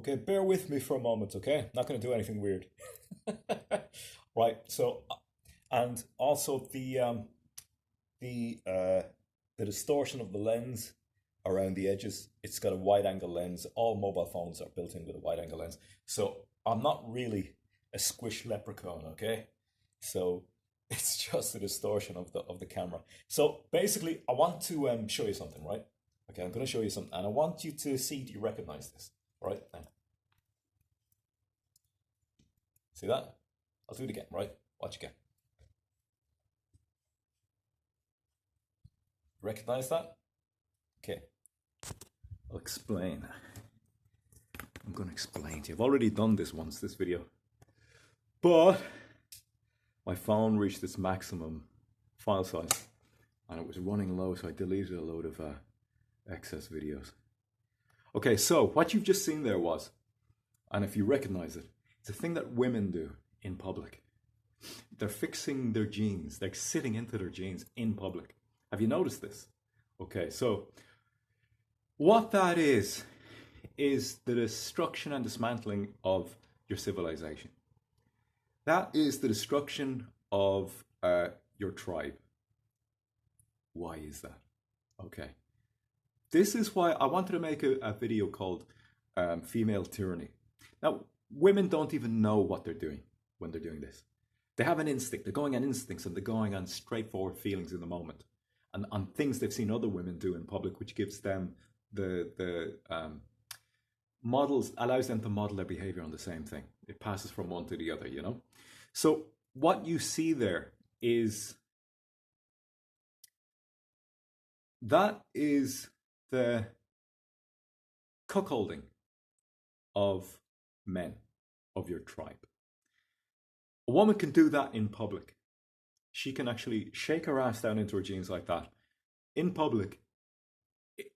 Okay, bear with me for a moment, okay? Not going to do anything weird. Right, so and also the uh the distortion of the lens around the edges, it's got a wide angle lens. All mobile phones are built in with a wide angle lens. So I'm not really a squish leprechaun, okay? So it's just a distortion of the camera. So basically I want to show you something, right? Okay, I'm going to show you something and I want you to see, do you recognize this? Right? And see that? I'll do it again, right? Watch again. Recognize that? Okay, I'll explain. I'm going to explain to you. I've already done this once, this video. But my phone reached its maximum file size and it was running low, so I deleted a load of excess videos. Okay, so what you've just seen there was, and if you recognize it, it's a thing that women do in public. They're fixing their jeans, they're sitting into their jeans in public. Have you noticed this? Okay, so what that is the destruction and dismantling of your civilization. That is the destruction of your tribe. Why is that? Okay. This is why I wanted to make a video called Female Tyranny. Now, women don't even know what they're doing when they're doing this. They have an instinct. They're going on instincts and they're going on straightforward feelings in the moment. And on things they've seen other women do in public, which gives them the models, allows them to model their behavior on the same thing. It passes from one to the other, you know? So what you see there is that is the cuckolding of men of your tribe. A woman can do that in public. She can actually shake her ass down into her jeans like that in public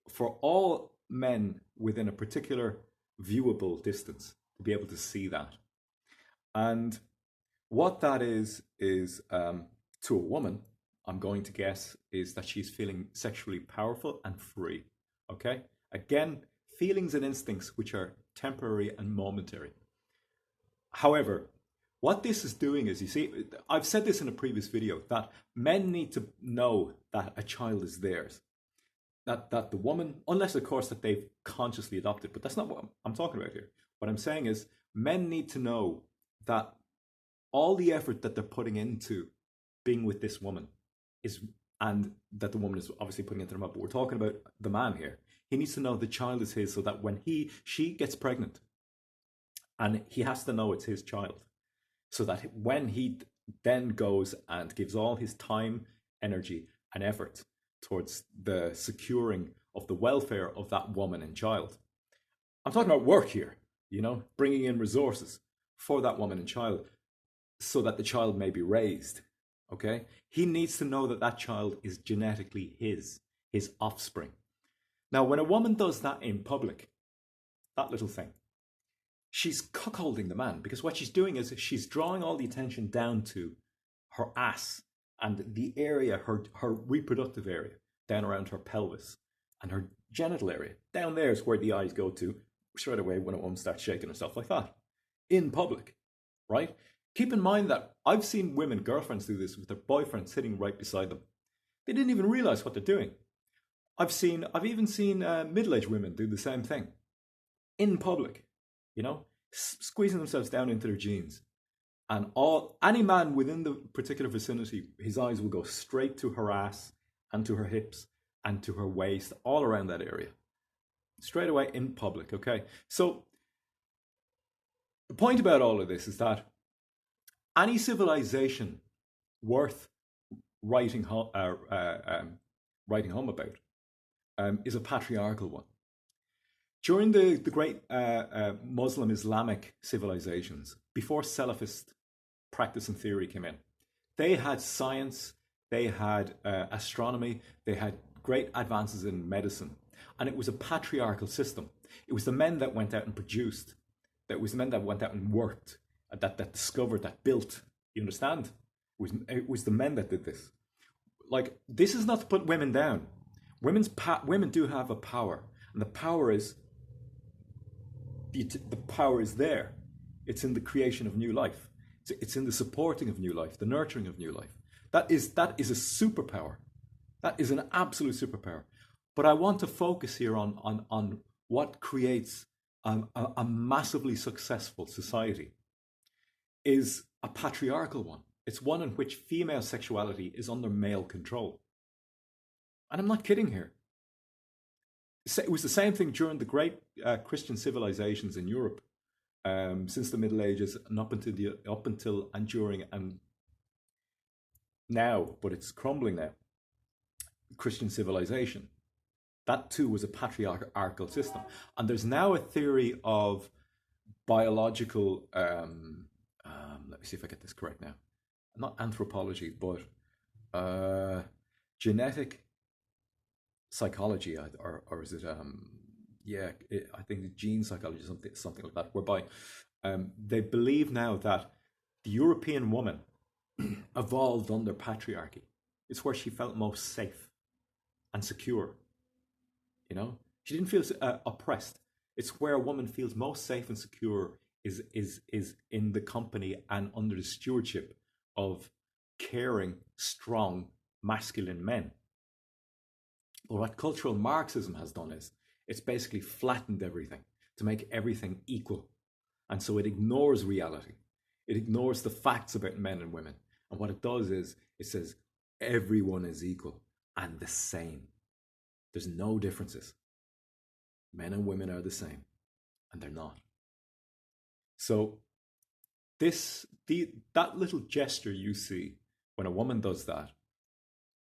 for all men within a particular viewable distance to be able to see that. And what that is to a woman, I'm going to guess, is that she's feeling sexually powerful and free. Okay? Again, feelings and instincts which are temporary and momentary. However, what this is doing is, you see, I've said this in a previous video, that men need to know that a child is theirs. That the woman, unless of course that they've consciously adopted, but that's not what I'm talking about here. What I'm saying is men need to know that all the effort that they're putting into being with this woman is, and that the woman is obviously putting into them up, but we're talking about the man here. He needs to know the child is his, so that when she gets pregnant, and he has to know it's his child, so that when he then goes and gives all his time, energy, and effort towards the securing of the welfare of that woman and child. I'm talking about work here, you know, bringing in resources for that woman and child so that the child may be raised, okay? He needs to know that that child is genetically his offspring. Now, when a woman does that in public, that little thing, she's cuckolding the man, because what she's doing is she's drawing all the attention down to her ass and the area, her reproductive area, down around her pelvis, and her genital area. Down there is where the eyes go to straight away when a woman starts shaking herself like that. In public, right? Keep in mind that I've seen women, girlfriends, do this with their boyfriend sitting right beside them. They didn't even realize what they're doing. I've even seen middle-aged women do the same thing. In public, you know, squeezing themselves down into their jeans. And any man within the particular vicinity, his eyes will go straight to her ass and to her hips and to her waist, all around that area. Straight away in public, okay? So the point about all of this is that any civilization worth writing home about is a patriarchal one. During the great Muslim Islamic civilizations, before Salafist practice and theory came in, they had science, they had astronomy, they had great advances in medicine, and it was a patriarchal system. It was the men that went out and produced, that was the men that went out and worked, that discovered, that built. You understand? It was the men that did this. Like, this is not to put women down. Women do have a power, and the power is the power is there. It's in the creation of new life. It's in the supporting of new life, the nurturing of new life. That is a superpower. That is an absolute superpower. But I want to focus here on what creates a massively successful society is a patriarchal one. It's one in which female sexuality is under male control. And I'm not kidding here. It was the same thing during the great Christian civilizations in Europe, since the Middle Ages and up until and during and now, but it's crumbling now. Christian civilization. That too was a patriarchal system. And there's now a theory of biological, let me see if I get this correct now. Not anthropology, but genetic psychology, or is it, I think gene psychology, something like that, whereby they believe now that the European woman evolved under patriarchy. It's where she felt most safe and secure. You know, she didn't feel oppressed. It's where a woman feels most safe and secure is in the company and under the stewardship of caring, strong, masculine men. But what cultural Marxism has done is it's basically flattened everything to make everything equal. And so it ignores reality. It ignores the facts about men and women. And what it does is it says everyone is equal and the same. There's no differences. Men and women are the same, and they're not. So that little gesture you see when a woman does that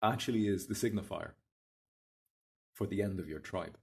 actually is the signifier for the end of your tribe.